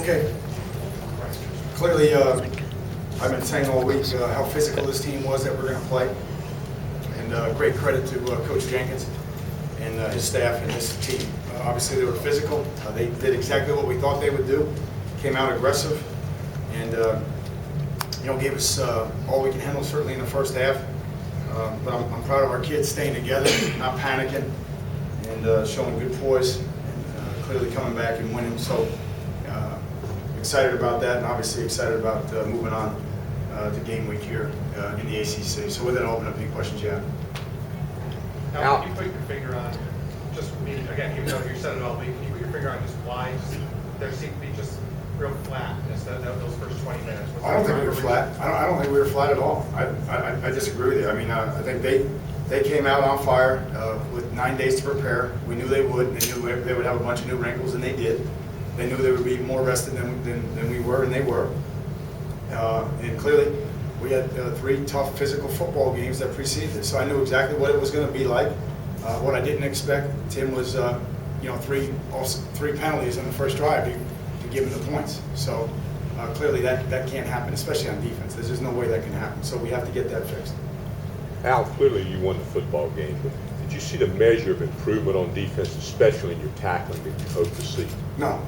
Okay. Clearly, I've been saying all week how physical this team was that we're going to play. And great credit to Coach Jenkins and his staff and his team. Obviously, they were physical. They did exactly what we thought they would do. Came out aggressive and gave us all we can handle, certainly in the first half. But I'm proud of our kids staying together, not panicking, and showing good poise, and clearly coming back and winning. So excited about that, and obviously excited about moving on to game week here in the ACC. So with that, I'll open up any questions you have. Now, can you put your finger on, just again, even though you said it all week, can you put your finger on just why there seemed to be just real flatness those first 20 minutes? I don't think we were flat. I don't think we were flat at all. I disagree with you. I mean, I think they came out on fire with 9 days to prepare. We knew they would. They knew they would have a bunch of new wrinkles, and they did. They knew they would be more rested than we were, and they were. And clearly, we had 3 tough physical football games that preceded this, so I knew exactly what it was going to be like. What I didn't expect, Tim, was 3 penalties on the first drive to give them the points. So clearly that can't happen, especially on defense. There's just no way that can happen. So we have to get that fixed. Al, clearly you won the football game, but did you see the measure of improvement on defense, especially in your tackling, that you hope to see? No,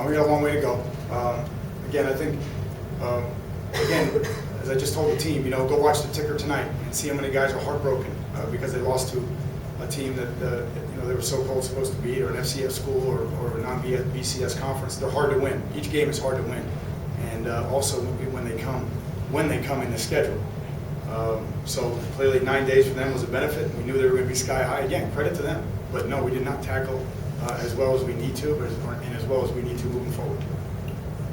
we got a long way to go. Again, I think, as I just told the team, go watch the ticker tonight and see how many guys are heartbroken because they lost to a team that they were so-called supposed to beat, or an FCS school, or a non-BCS conference. They're hard to win. Each game is hard to win, and also when they come in the schedule. So clearly 9 days for them was a benefit. We knew they were going to be sky high. Again, credit to them. But no, we did not tackle as well as we need to, and as well as we need to moving forward.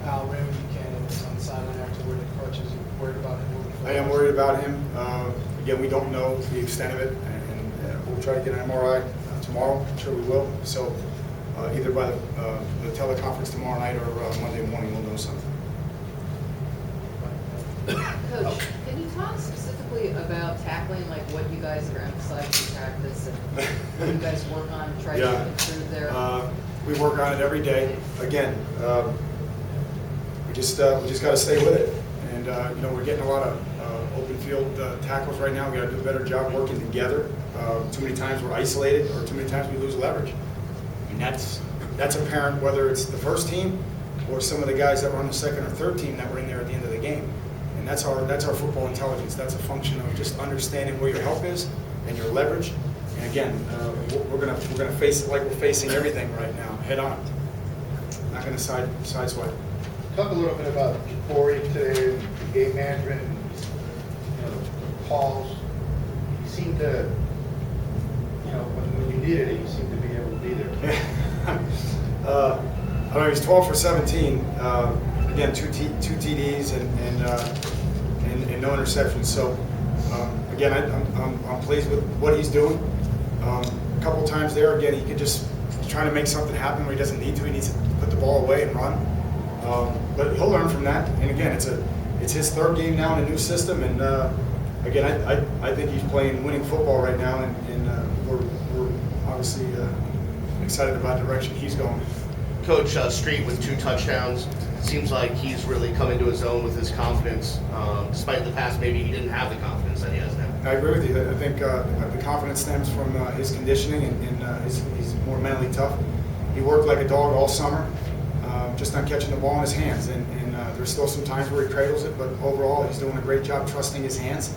Al, Raymond Buchanan was on the sideline afterward at crutches. Are you worried about him moving forward? I am worried about him. Again, we don't know the extent of it, and we'll try to get an MRI tomorrow. I'm sure we will. So either by the teleconference tomorrow night or Monday morning, we'll know something. Coach, can you talk specifically about tackling, like what you guys are emphasizing in practice and what you guys work on to try to improve there? We work on it every day. Again, we just got to stay with it. And we're getting a lot of open field tackles right now. We got to do a better job working together. Too many times we're isolated, or too many times we lose leverage. And that's apparent whether it's the first team or some of the guys that were on the second or third team that were in there at the end of the game. And that's our football intelligence. That's a function of just understanding where your help is and your leverage. And again, we're gonna face it like we're facing everything right now, head on. Not gonna sideswipe. Talk a little bit about Corey today, the game management, and the calls. You seem to, when you needed it, you seem to be able to be there. I know he's 12 for 17. Again, two TDs and no interceptions. So again, I'm pleased with what he's doing. A couple times there, again, he's trying to make something happen where he doesn't need to. He needs to put the ball away and run. But he'll learn from that. And again, it's his third game now in a new system. And again, I think he's playing winning football right now, and we're obviously excited about the direction he's going. Coach, Street with 2 touchdowns. Seems like he's really coming to his own with his confidence. Despite in the past, maybe he didn't have the confidence that he has now. I agree with you. I think the confidence stems from his conditioning, and he's more mentally tough. He worked like a dog all summer, just not catching the ball in his hands. And there's still some times where he cradles it, but overall he's doing a great job trusting his hands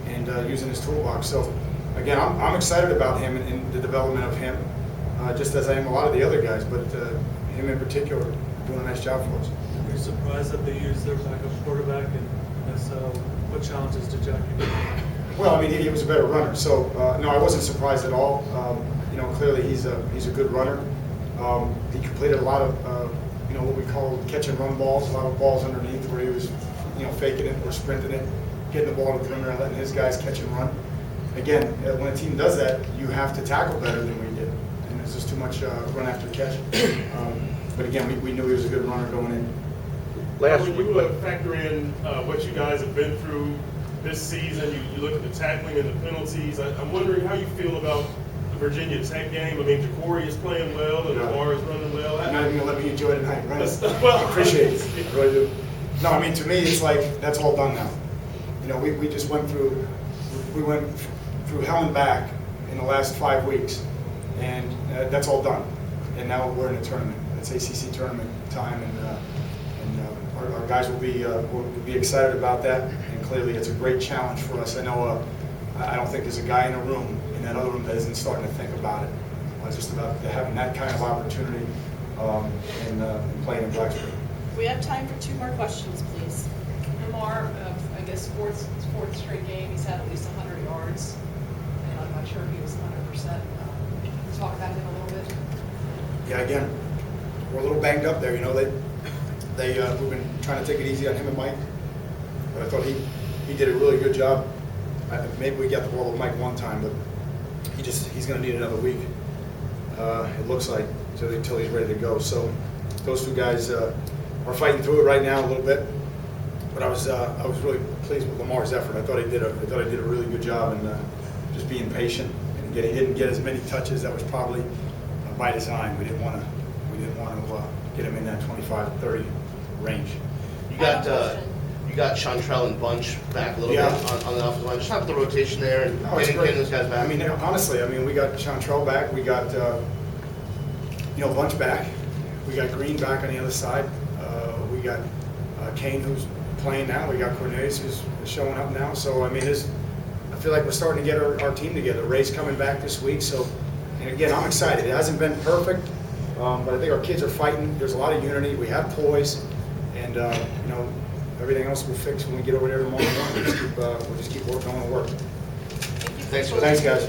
and using his toolbox. So again, I'm excited about him and the development of him, just as I am a lot of the other guys, but him in particular doing a nice job for us. Are you surprised that they used their backup quarterback, and that's what challenges did Jackie do? Well, I mean, he was a better runner, so no, I wasn't surprised at all. Clearly he's a good runner. He completed a lot of what we call catch and run balls, a lot of balls underneath where he was faking it or sprinting it, getting the ball to the perimeter, letting his guys catch and run. Again, when a team does that, you have to tackle better than we did, and there's just too much run after catch. But again, we knew he was a good runner going in. When you factor in what you guys have been through this season, you look at the tackling and the penalties. I'm wondering how you feel about Virginia Tech game? I mean, Ja'Cory is playing well and Yeah. Lamar is running well. You're not even gonna let me enjoy tonight, right? Well, I appreciate it, I really do. No, I mean, to me, it's like, that's all done now. You know, we just went through hell and back in the last 5 weeks, and that's all done. And now we're in a tournament. It's ACC tournament time, and our guys will be excited about that. And clearly, it's a great challenge for us. I know I don't think there's a guy in a room, in that other room, that isn't starting to think about it. Just about having that kind of opportunity in playing in Blacksburg. We have time for 2 more questions, please. Lamar, I guess fourth straight game, he's had at least 100 yards, and I'm not sure if he was 100%. Can you talk about him a little bit? Yeah, again, we're a little banged up there. You know, we've been trying to take it easy on him and Mike, but I thought he did a really good job. Maybe we got the ball with Mike one time, but he's going to need another week. It looks like until he's ready to go. So those 2 guys are fighting through it right now a little bit. But I was really pleased with Lamar's effort. I thought he did a really good job in just being patient. And he didn't get as many touches. That was probably by design. We didn't want to get him in that 25-30 range. You got Chantrell and Bunch back a little Yeah. bit on the offensive line. Just have the rotation there and No, it's getting great. those guys back. I mean, honestly, we got Chantrell back. We got Bunch back. We got Green back on the other side. We got Kane, who's playing now. We got Cornelius, who's showing up now. So I mean, I feel like we're starting to get our team together. Ray's coming back this week. So, and again, I'm excited. It hasn't been perfect, but I think our kids are fighting. There's a lot of unity. We have poise, and everything else we'll fix when we get over there tomorrow morning. We'll just keep working on the work. Thanks, Thanks, guys.